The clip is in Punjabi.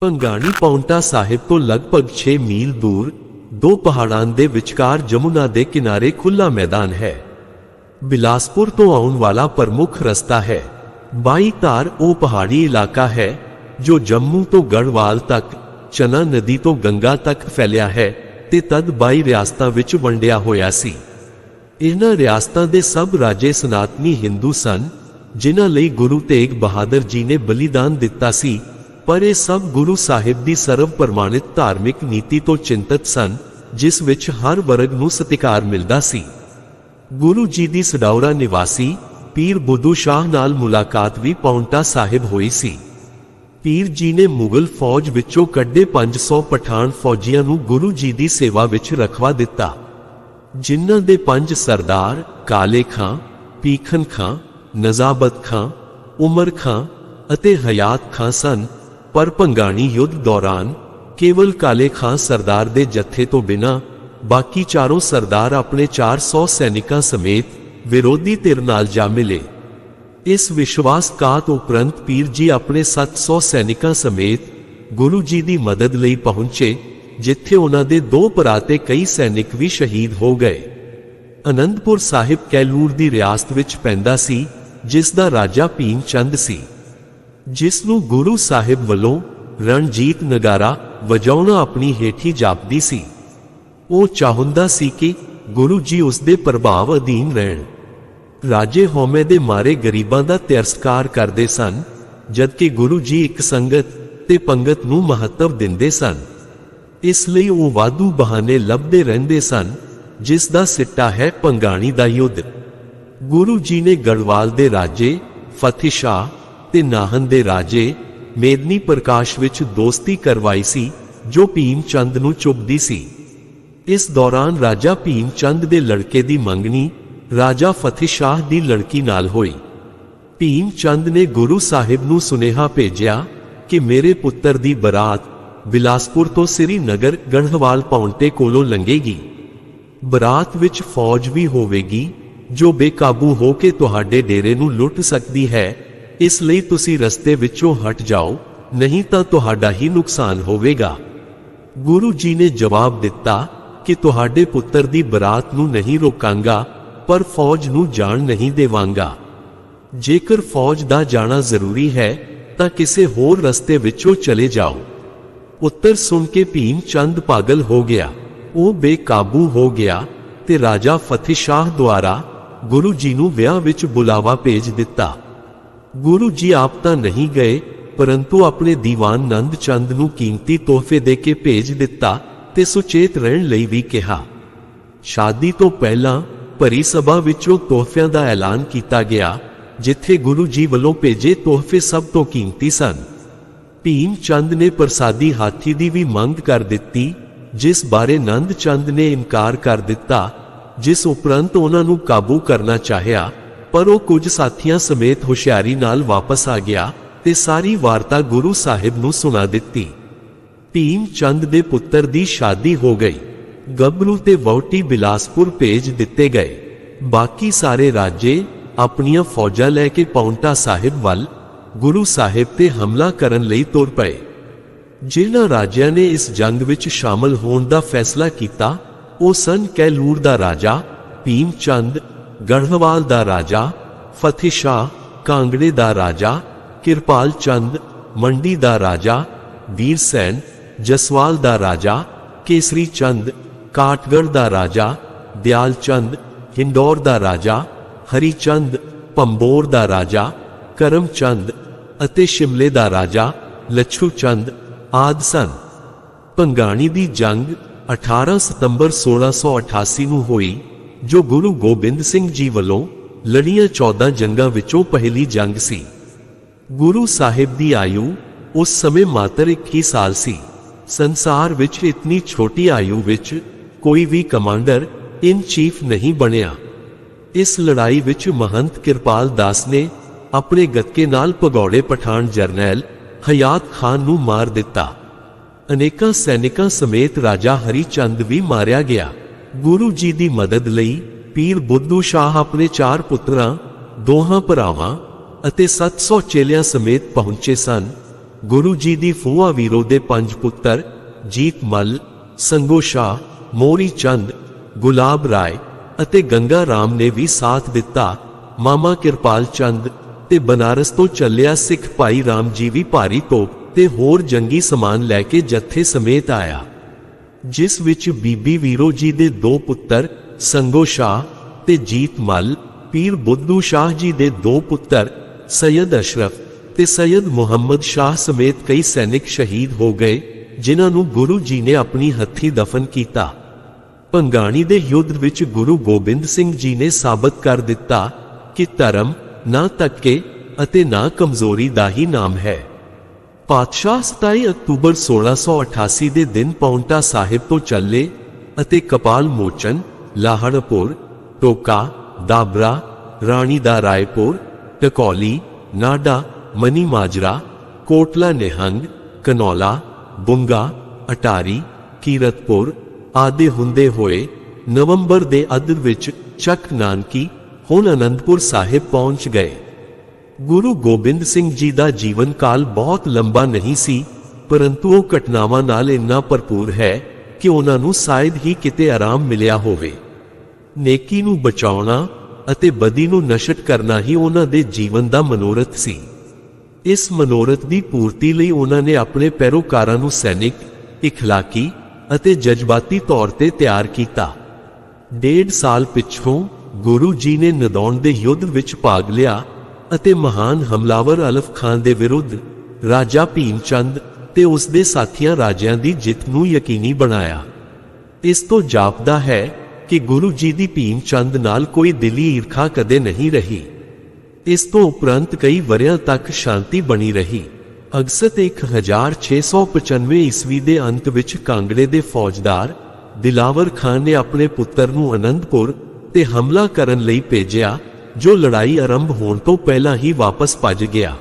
ਭੰਗਾਣੀ ਪਾਉਂਟਾ ਸਾਹਿਬ ਤੋਂ ਲਗਭਗ 6 ਮੀਲ ਦੂਰ ਦੋ ਪਹਾੜਾਂ ਦੇ ਵਿਚਕਾਰ ਜਮੁਨਾ ਦੇ ਕਿਨਾਰੇ ਖੁੱਲਾ ਮੈਦਾਨ ਹੈ। ਬਿਲਾਸਪੁਰ ਤੋਂ ਆਉਣ ਵਾਲਾ ਪ੍ਰਮੁੱਖ ਰਸਤਾ ਹੈ। ਬਾਈ ਧਾਰ ਉਹ ਪਹਾੜੀ ਇਲਾਕਾ ਹੈ ਜੋ ਜੰਮੂ ਤੋਂ ਗੜਵਾਲ ਤੱਕ, ਚਨਾ ਨਦੀ ਤੋਂ ਗੰਗਾ ਤੱਕ ਫੈਲਿਆ ਹੈ ਤੇ ਤਦ 22 ਰਿਆਸਤਾਂ ਵਿੱਚ ਵੰਡਿਆ ਹੋਇਆ ਸੀ। ਇਹਨਾਂ ਰਿਆਸਤਾਂ ਦੇ ਸਭ ਰਾਜੇ ਸਨਾਤਨੀ ਹਿੰਦੂ ਸਨ, ਜਿਨ੍ਹਾਂ ਲਈ ਗੁਰੂ ਤੇਗ ਬਹਾਦਰ ਜੀ ਨੇ ਬਲੀਦਾਨ ਦਿੱਤਾ ਸੀ, ਪਰ ਇਹ ਸਭ ਗੁਰੂ ਸਾਹਿਬ ਦੀ ਸਰਵ ਪ੍ਰਮਾਣਿਤ ਧਾਰਮਿਕ ਨੀਤੀ ਤੋਂ ਚਿੰਤਤ ਸਨ, ਜਿਸ ਵਿੱਚ ਹਰ ਵਰਗ ਨੂੰ ਸਤਿਕਾਰ ਮਿਲਦਾ ਸੀ। ਗੁਰੂ ਜੀ ਦੀ ਸਡੌਰਾ ਨਿਵਾਸੀ ਪੀਰ ਬੁੱਧੂ ਸ਼ਾਹ ਨਾਲ ਮੁਲਾਕਾਤ ਵੀ ਪਾਉਂਟਾ ਸਾਹਿਬ ਹੋਈ ਸੀ। ਪੀਰ ਜੀ ਨੇ ਮੁਗਲ ਫੌਜ ਵਿੱਚੋਂ ਕੱਢੇ 500 ਪਠਾਨ ਫੌਜੀਆਂ ਨੂੰ ਗੁਰੂ ਜੀ ਦੀ ਸੇਵਾ ਵਿੱਚ ਰਖਵਾ ਦਿੱਤਾ, ਜਿਨ੍ਹਾਂ ਦੇ 5 ਸਰਦਾਰ ਕਾਲੇ ਖਾਂ, ਪੀਖਨ ਖਾਂ, ਨਜ਼ਾਬਤ ਖਾਂ, ਉਮਰ ਖਾਂ ਅਤੇ ਹਯਾਤ ਖਾਂ ਸਨ। ਪਰ ਭੰਗਾਣੀ ਯੁੱਧ ਦੌਰਾਨ ਕੇਵਲ ਕਾਲੇ ਖਾਂ ਸਰਦਾਰ ਦੇ ਜੱਥੇ ਤੋਂ ਬਿਨਾਂ ਬਾਕੀ ਚਾਰੋਂ ਸਰਦਾਰ ਆਪਣੇ 400 ਸੈਨਿਕਾਂ ਸਮੇਤ ਵਿਰੋਧੀ ਧਿਰ ਨਾਲ ਜਾ ਮਿਲੇ। ਇਸ ਵਿਸ਼ਵਾਸਘਾਤ ਉਪਰੰਤ ਪੀਰ ਜੀ ਆਪਣੇ 700 ਸੈਨਿਕਾਂ ਸਮੇਤ ਗੁਰੂ ਜੀ ਦੀ ਮਦਦ ਲਈ ਪਹੁੰਚੇ, ਜਿੱਥੇ ਉਹਨਾਂ ਦੇ 2 ਭਰਾ ਤੇ ਕਈ ਸੈਨਿਕ ਵੀ ਸ਼ਹੀਦ ਹੋ ਗਏ। ਅਨੰਦਪੁਰ ਸਾਹਿਬ ਕੈਲੂਰ ਦੀ ਰਿਆਸਤ ਵਿੱਚ ਪੈਂਦਾ ਸੀ, ਜਿਸ ਦਾ ਰਾਜਾ ਭੀਮ ਚੰਦ ਸੀ, ਜਿਸ ਨੂੰ ਗੁਰੂ ਸਾਹਿਬ ਵੱਲੋਂ ਰਣਜੀਤ ਨਗਾਰਾ ਵਜਾਉਣਾ ਆਪਣੀ ਹੇਠੀ ਜਾਪਦੀ ਸੀ। ਉਹ ਚਾਹੁੰਦਾ ਸੀ ਕਿ ਗੁਰੂ ਜੀ ਉਸ ਦੇ ਪ੍ਰਭਾਵ ਅਧੀਨ ਰਹਿਣ। ਰਾਜੇ ਹਉਮੈ ਦੇ ਮਾਰੇ ਗਰੀਬਾਂ ਦਾ ਤਿਰਸਕਾਰ ਕਰਦੇ ਸਨ, ਜਦਕਿ ਗੁਰੂ ਜੀ ਇੱਕ ਸੰਗਤ ਤੇ ਪੰਗਤ ਨੂੰ ਮਹੱਤਵ ਦਿੰਦੇ ਸਨ। ਇਸ ਲਈ ਉਹ ਵਾਧੂ ਬਹਾਨੇ ਲੱਭਦੇ ਰਹਿੰਦੇ ਸਨ, ਜਿਸ ਦਾ ਸਿੱਟਾ ਹੈ ਭੰਗਾਣੀ ਦਾ ਯੁੱਧ। ਗੁਰੂ ਜੀ ਨੇ ਗੜਵਾਲ ਦੇ ਰਾਜੇ ਫਤਿਹ ਸ਼ਾਹ ਤੇ ਨਾਹਨ ਦੇ ਰਾਜੇ ਮੇਦਨੀ ਪ੍ਰਕਾਸ਼ ਵਿੱਚ ਦੋਸਤੀ ਕਰਵਾਈ ਸੀ, ਜੋ ਭੀਮ ਚੰਦ ਨੂੰ ਚੁਭਦੀ ਸੀ। ਇਸ ਦੌਰਾਨ ਰਾਜਾ ਭੀਮ ਚੰਦ ਦੇ ਲੜਕੇ ਦੀ ਮੰਗਣੀ ਰਾਜਾ ਫਤਿਹ ਸ਼ਾਹ ਦੀ ਲੜਕੀ ਨਾਲ ਹੋਈ। ਭੀਮ ਚੰਦ ਨੇ ਗੁਰੂ ਸਾਹਿਬ ਨੂੰ ਸੁਨੇਹਾ ਭੇਜਿਆ ਕਿ ਮੇਰੇ ਪੁੱਤਰ ਦੀ ਬਰਾਤ ਬਿਲਾਸਪੁਰ ਤੋਂ ਸ੍ਰੀਨਗਰ ਗੜ੍ਹਵਾਲ ਪਾਉਂਟੇ ਕੋਲੋਂ ਲੰਘੇਗੀ। ਬਰਾਤ ਵਿੱਚ ਫੌਜ ਵੀ ਹੋਵੇਗੀ, ਜੋ ਬੇਕਾਬੂ ਹੋ ਕੇ ਤੁਹਾਡੇ ਡੇਰੇ ਨੂੰ ਲੁੱਟ ਸਕਦੀ ਹੈ। ਇਸ ਲਈ ਤੁਸੀਂ ਰਸਤੇ ਵਿੱਚੋਂ ਹਟ ਜਾਓ, ਨਹੀਂ ਤਾਂ ਤੁਹਾਡਾ ਹੀ ਨੁਕਸਾਨ ਹੋਵੇਗਾ। ਗੁਰੂ ਜੀ ਨੇ ਜਵਾਬ ਦਿੱਤਾ ਕਿ ਤੁਹਾਡੇ ਪੁੱਤਰ ਦੀ ਬਰਾਤ ਨੂੰ ਨਹੀਂ ਰੋਕਾਂਗਾ, ਪਰ ਫੌਜ ਨੂੰ ਜਾਣ ਨਹੀਂ ਦੇਵਾਂਗਾ। ਜੇਕਰ ਫੌਜ ਦਾ ਜਾਣਾ ਜ਼ਰੂਰੀ ਹੈ ਤਾਂ ਕਿਸੇ ਹੋਰ ਰਸਤੇ ਵਿੱਚੋਂ ਚਲੇ ਜਾਓ। ਉੱਤਰ ਸੁਣ ਕੇ ਭੀਮ ਚੰਦ ਪਾਗਲ ਹੋ ਗਿਆ। ਉਹ ਬੇਕਾਬੂ ਹੋ ਗਿਆ ਤੇ ਰਾਜਾ ਫਤਿਹ ਸ਼ਾਹ ਦੁਆਰਾ ਗੁਰੂ ਜੀ ਨੂੰ ਵਿਆਹ ਵਿੱਚ ਬੁਲਾਵਾ ਭੇਜ ਦਿੱਤਾ। ਗੁਰੂ ਜੀ ਆਪ ਤਾਂ ਨਹੀਂ ਗਏ, ਪਰੰਤੂ ਆਪਣੇ ਦੀਵਾਨ ਨੰਦ ਚੰਦ ਨੂੰ ਕੀਮਤੀ ਤੋਹਫੇ ਦੇ ਕੇ ਭੇਜ ਦਿੱਤਾ ਤੇ ਸੁਚੇਤ ਰਹਿਣ ਲਈ ਵੀ ਕਿਹਾ। ਸ਼ਾਦੀ ਤੋਂ ਪਹਿਲਾਂ ਭਰੀ ਸਭਾ ਵਿੱਚੋਂ ਤੋਹਫਿਆਂ ਦਾ ਐਲਾਨ ਕੀਤਾ ਗਿਆ, ਜਿੱਥੇ ਗੁਰੂ ਜੀ ਵੱਲੋਂ ਭੇਜੇ ਤੋਹਫੇ ਸਭ ਤੋਂ ਕੀਮਤੀ ਸਨ। ਭੀਮ ਚੰਦ ਨੇ ਪ੍ਰਸਾਦੀ ਹਾਥੀ ਦੀ ਵੀ ਮੰਗ ਕਰ ਦਿੱਤੀ, ਜਿਸ ਬਾਰੇ ਨੰਦ ਚੰਦ ਨੇ ਇਨਕਾਰ ਕਰ ਦਿੱਤਾ, ਜਿਸ ਉਪਰੰਤ ਉਹਨਾਂ ਨੂੰ ਕਾਬੂ ਕਰਨਾ ਚਾਹਿਆ, ਪਰ ਉਹ ਕੁਝ ਸਾਥੀਆਂ ਸਮੇਤ ਹੁਸ਼ਿਆਰੀ ਨਾਲ ਵਾਪਸ ਆ ਗਿਆ ਤੇ ਸਾਰੀ ਵਾਰਤਾ ਗੁਰੂ ਸਾਹਿਬ ਨੂੰ ਸੁਣਾ ਦਿੱਤੀ। ਭੀਮ ਚੰਦ ਦੇ ਪੁੱਤਰ ਦੀ ਸ਼ਾਦੀ ਹੋ ਗਈ। ਗੱਭਰੂ ਤੇ ਵਹੁਟੀ ਬਿਲਾਸਪੁਰ ਭੇਜ ਦਿੱਤੇ ਗਏ। ਬਾਕੀ ਸਾਰੇ ਰਾਜੇ ਆਪਣੀਆਂ ਫੌਜਾਂ ਲੈ ਕੇ ਪਾਉਂਟਾ ਸਾਹਿਬ ਵੱਲ ਗੁਰੂ ਸਾਹਿਬ ਤੇ ਹਮਲਾ ਕਰਨ ਲਈ ਤੁਰ ਪਏ। ਜਿਨ੍ਹਾਂ ਰਾਜਿਆਂ ਨੇ ਇਸ ਜੰਗ ਵਿੱਚ ਸ਼ਾਮਲ ਹੋਣ ਦਾ ਫੈਸਲਾ ਕੀਤਾ, ਉਹ ਸਨ ਕੈਲੂਰ ਦਾ ਰਾਜਾ ਭੀਮ ਚੰਦ, ਗੜ੍ਹਵਾਲ ਦਾ ਰਾਜਾ ਫਤਿਹ ਸ਼ਾਹ, ਕਾਂਗੜੇ ਦਾ ਰਾਜਾ ਕਿਰਪਾਲ ਚੰਦ, ਮੰਡੀ ਦਾ ਰਾਜਾ ਵੀਰ ਸੈਨ, ਜਸਵਾਲ ਦਾ ਰਾਜਾ ਕੇਸਰੀ ਚੰਦ, ਕਾਟਗੜ੍ਹ ਦਾ ਰਾਜਾ ਦਿਆਲ ਚੰਦ, ਹਿੰਦੌਰ ਦਾ ਰਾਜਾ ਹਰੀ ਚੰਦ, ਪੰਬੋਰ ਦਾ ਰਾਜਾ ਕਰਮ ਚੰਦ ਅਤੇ ਸ਼ਿਮਲੇ ਦਾ ਰਾਜਾ ਲੱਛੂ ਚੰਦ ਆਦਿ ਸਨ। ਭੰਗਾਣੀ ਦੀ ਜੰਗ 18 ਸਤੰਬਰ 1688 ਨੂੰ ਹੋਈ, ਜੋ ਗੁਰੂ ਗੋਬਿੰਦ ਸਿੰਘ ਜੀ ਵੱਲੋਂ ਲੜੀਆਂ 14 ਜੰਗਾਂ ਵਿੱਚੋਂ ਪਹਿਲੀ ਜੰਗ ਸੀ। ਗੁਰੂ ਸਾਹਿਬ ਦੀ ਆਯੂ ਉਸ ਸਮੇਂ ਮਾਤਰ 21 ਸਾਲ ਸੀ। ਸੰਸਾਰ ਵਿੱਚ ਇਤਨੀ ਛੋਟੀ ਆਯੂ ਵਿੱਚ ਕੋਈ ਵੀ ਕਮਾਂਡਰ ਇਨ ਚੀਫ ਨਹੀਂ ਬਣਿਆ। ਇਸ ਲੜਾਈ ਵਿੱਚ ਮਹੰਤ ਕਿਰਪਾਲ ਦਾਸ ਨੇ ਆਪਣੇ ਗੱਤਕੇ ਨਾਲ ਭਗੌੜੇ ਪਠਾਨ ਜਰਨੈਲ ਹਯਾਤ ਖਾਨ ਨੂੰ ਮਾਰ ਦਿੱਤਾ। ਅਨੇਕਾਂ ਸੈਨਿਕਾਂ ਸਮੇਤ ਰਾਜਾ ਹਰੀ ਚੰਦ ਵੀ ਮਾਰਿਆ ਗਿਆ। ਗੁਰੂ ਜੀ ਦੀ ਮਦਦ ਲਈ ਪੀਰ ਬੁੱਧੂ ਸ਼ਾਹ ਆਪਣੇ 4 ਪੁੱਤਰਾਂ, 2 ਭਰਾਵਾਂ ਅਤੇ 700 ਚੇਲਿਆਂ ਸਮੇਤ ਪਹੁੰਚੇ ਸਨ। ਗੁਰੂ ਜੀ ਦੀ ਫੂਆ ਵੀਰੋ ਦੇ 5 ਪੁੱਤਰ ਜੀਤ ਮੱਲ, ਸੰਗੋ ਸ਼ਾਹ, ਮੋਰੀ ਚੰਦ, ਗੁਲਾਬ ਰਾਏ ਅਤੇ ਗੰਗਾ ਰਾਮ ਨੇ ਵੀ ਸਾਥ ਦਿੱਤਾ। ਮਾਮਾ ਕਿਰਪਾਲ ਚੰਦ ਤੇ ਬਨਾਰਸ ਤੋਂ ਚੱਲਿਆ ਸਿੱਖ ਭਾਈ ਰਾਮ ਜੀ ਵੀ ਭਾਰੀ ਤੋਪ ਤੇ ਹੋਰ ਜੰਗੀ ਸਮਾਨ ਲੈ ਕੇ ਜੱਥੇ ਸਮੇਤ ਆਇਆ, ਜਿਸ ਵਿੱਚ ਬੀਬੀ ਵੀਰੋ ਜੀ ਦੇ 2 ਪੁੱਤਰ ਸੰਗੋ ਸ਼ਾਹ ਤੇ ਜੀਤ ਮੱਲ, ਪੀਰ ਬੁੱਧੂ ਸ਼ਾਹ ਜੀ ਦੇ 2 ਪੁੱਤਰ ਸੈयद ਅਸ਼ਰਫ ਤੇ ਸੈयद ਮੁਹੰਮਦ ਸ਼ਾਹ ਸਮੇਤ ਕਈ ਸੈਨਿਕ ਸ਼ਹੀਦ ਹੋ ਗਏ, ਜਿਨ੍ਹਾਂ ਨੂੰ ਗੁਰੂ ਜੀ ਨੇ ਆਪਣੀ ਹੱਥੀਂ ਦਫਨ ਕੀਤਾ। ਭੰਗਾਣੀ ਦੇ ਯੁੱਧ ਵਿੱਚ ਗੁਰੂ ਗੋਬਿੰਦ ਸਿੰਘ ਜੀ ਨੇ ਸਾਬਤ ਕਰ ਦਿੱਤਾ ਕਿ ਧਰਮ ਨਾ ਧੱਕੇ ਅਤੇ ਨਾ ਕਮਜ਼ੋਰੀ ਦਾ ਹੀ ਨਾਮ ਹੈ। ਪਾਤਸ਼ਾਹ 27 ਅਕਤੂਬਰ 1688 ਦੇ ਦਿਨ ਪੌਂਟਾ ਸਾਹਿਬ ਤੋਂ ਚੱਲੇ ਅਤੇ ਕਪਾਲ ਮੋਚਨ, ਲਾਹੜਪੁਰ, ਟੋਕਾ, ਦਾਬਰਾ, ਰਾਣੀ ਦਾ ਰਾਏਪੁਰ, ਟਕੌਲੀ, ਨਾਡਾ, ਮਨੀ ਮਾਜਰਾ, ਕੋਟਲਾ ਨਿਹੰਗ, ਕਨੌਲਾ, ਬੁੰਗਾ, ਅਟਾਰੀ, ਕੀਰਤਪੁਰ ਆਦਿ ਹੁੰਦੇ ਹੋਏ ਨਵੰਬਰ ਦੇ ਅੱਧ ਵਿੱਚ ਚੱਕ ਨਾਨਕੀ ਹੁਣ ਅਨੰਦਪੁਰ ਸਾਹਿਬ ਪਹੁੰਚ ਗਏ। ਗੁਰੂ ਗੋਬਿੰਦ ਸਿੰਘ ਜੀ ਦਾ ਜੀਵਨ ਕਾਲ ਬਹੁਤ ਲੰਬਾ ਨਹੀਂ ਸੀ, ਪਰੰਤੂ ਉਹ ਘਟਨਾਵਾਂ ਨਾਲ ਇੰਨਾ ਭਰਪੂਰ ਹੈ ਕਿ ਉਹਨਾਂ ਨੂੰ ਸ਼ਾਇਦ ਹੀ ਕਿਤੇ ਆਰਾਮ ਮਿਲਿਆ ਹੋਵੇ। ਨੇਕੀ ਨੂੰ ਬਚਾਉਣਾ ਅਤੇ ਬਦੀ ਨੂੰ ਨਸ਼ਟ ਕਰਨਾ ਹੀ ਉਹਨਾਂ ਦੇ ਜੀਵਨ ਦਾ ਮਨੋਰਥ ਸੀ। ਇਸ ਮਨੋਰਥ ਦੀ ਪੂਰਤੀ ਲਈ ਉਹਨਾਂ ਨੇ ਆਪਣੇ ਪੈਰੋਕਾਰਾਂ ਨੂੰ ਸੈਨਿਕ, ਇਖਲਾਕੀ ਅਤੇ ਜਜ਼ਬਾਤੀ ਤੌਰ ਤੇ ਤਿਆਰ ਕੀਤਾ। 1.5 ਸਾਲ ਪਿੱਛੋਂ ਗੁਰੂ ਜੀ ਨੇ ਨਦੌਣ ਦੇ ਯੁੱਧ ਵਿੱਚ ਭਾਗ ਲਿਆ ਅਤੇ ਮਹਾਨ ਹਮਲਾਵਰ ਅਲਫ ਖਾਨ ਦੇ ਵਿਰੁੱਧ ਰਾਜਾ ਭੀਮ ਚੰਦ ਤੇ ਉਸ ਦੇ ਸਾਥੀਆਂ ਰਾਜਿਆਂ ਦੀ ਜਿੱਤ ਨੂੰ ਯਕੀਨੀ ਬਣਾਇਆ। ਇਸ ਤੋਂ ਜਾਪਦਾ ਹੈ ਕਿ ਗੁਰੂ ਜੀ ਦੀ ਭੀਮ ਚੰਦ ਨਾਲ ਕੋਈ ਦਿਲੀ ਈਰਖਾ ਕਦੇ ਨਹੀਂ ਰਹੀ। ਇਸ ਤੋਂ ਉਪਰੰਤ ਕਈ ਵਰ੍ਹਿਆਂ ਤੱਕ ਸ਼ਾਂਤੀ ਬਣੀ ਰਹੀ। ਅਗਸਤ 1695 ਈਸਵੀ ਦੇ ਅੰਤ ਵਿੱਚ ਕਾਂਗੜੇ ਦੇ ਫੌਜਦਾਰ ਦਿਲਾਵਰ ਖਾਨ ਨੇ ਆਪਣੇ ਪੁੱਤਰ ਨੂੰ ਅਨੰਦਪੁਰ ਤੇ ਹਮਲਾ ਕਰਨ ਲਈ ਭੇਜਿਆ, ਜੋ ਲੜਾਈ ਆਰੰਭ ਹੋਣ ਤੋਂ ਪਹਿਲਾਂ ਹੀ ਵਾਪਸ ਭੱਜ ਗਿਆ।